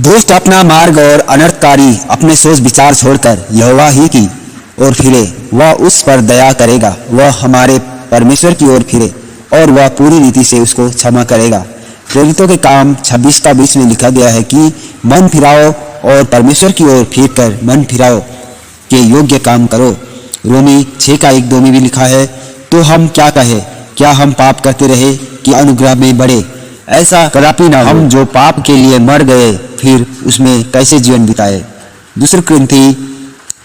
दुष्ट अपना मार्ग और अनर्थकारी अपने सोच विचार छोड़कर यहोवा ही की ओर फिरे, वह उस पर दया करेगा। वह हमारे परमेश्वर की ओर फिरे और वह पूरी रीति से उसको क्षमा करेगा। प्रेरितों के काम 26 का 20 में लिखा गया है कि मन फिराओ और परमेश्वर की ओर फिरकर मन फिराओ के योग्य काम करो। रोमी 6 का 1-2 में भी लिखा है, तो हम क्या कहें, क्या हम पाप करते रहे कि अनुग्रह में बढ़े? ऐसा कदापि ना हो। हम जो पाप के लिए मर गए फिर उसमें कैसे जीवन बिताए। दूसरी कुरिन्थी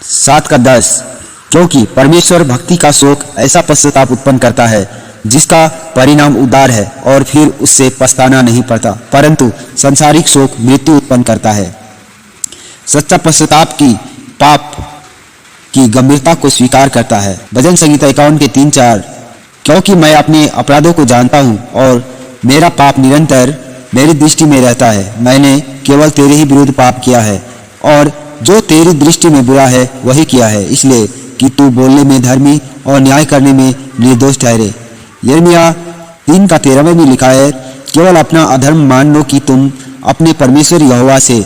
7 का 10, क्योंकि परमेश्वर भक्ति का शोक ऐसा पश्चाताप उत्पन्न करता है जिसका परिणाम उद्धार है और फिर उससे पछताना नहीं पड़ता, परंतु संसारिक शोक मृत्यु उत्पन्न करता है। सच्चा पश्चाताप की पाप की गंभीरता को स्वीकार करता है। भजन संहिता 51 के 3-4, क्योंकि मैं अपने अपराधों को जानता हूँ और मेरा पाप निरंतर मेरी दृष्टि में रहता है। मैंने केवल तेरे ही विरुद्ध पाप किया है और जो तेरी दृष्टि में बुरा है वही किया है, इसलिए कि तू बोलने में धर्मी और न्याय करने में निर्दोष ठहरे। यिर्मयाह 3 का 13 में भी लिखा है, केवल अपना अधर्म मान लो कि तुम अपने परमेश्वर यहोवा से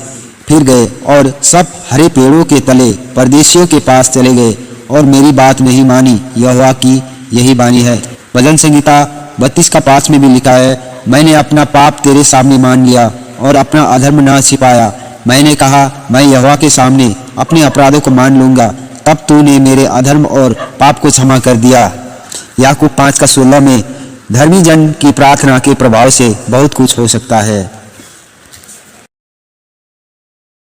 फिर गए और सब हरे पेड़ों के तले परदेशियों के पास चले गए और मेरी बात नहीं मानी। यहोवा की यही वाणी है। भजन संहिता 32 का 5 में भी लिखा है, मैंने अपना पाप तेरे सामने मान लिया और अपना अधर्म न छिपाया। मैंने कहा, मैं यहोवा के सामने अपने अपराधों को मान लूंगा, तब तूने मेरे अधर्म और पाप को क्षमा कर दिया। याकूब 5 का 16 में, धर्मी जन की प्रार्थना के प्रभाव से बहुत कुछ हो सकता है।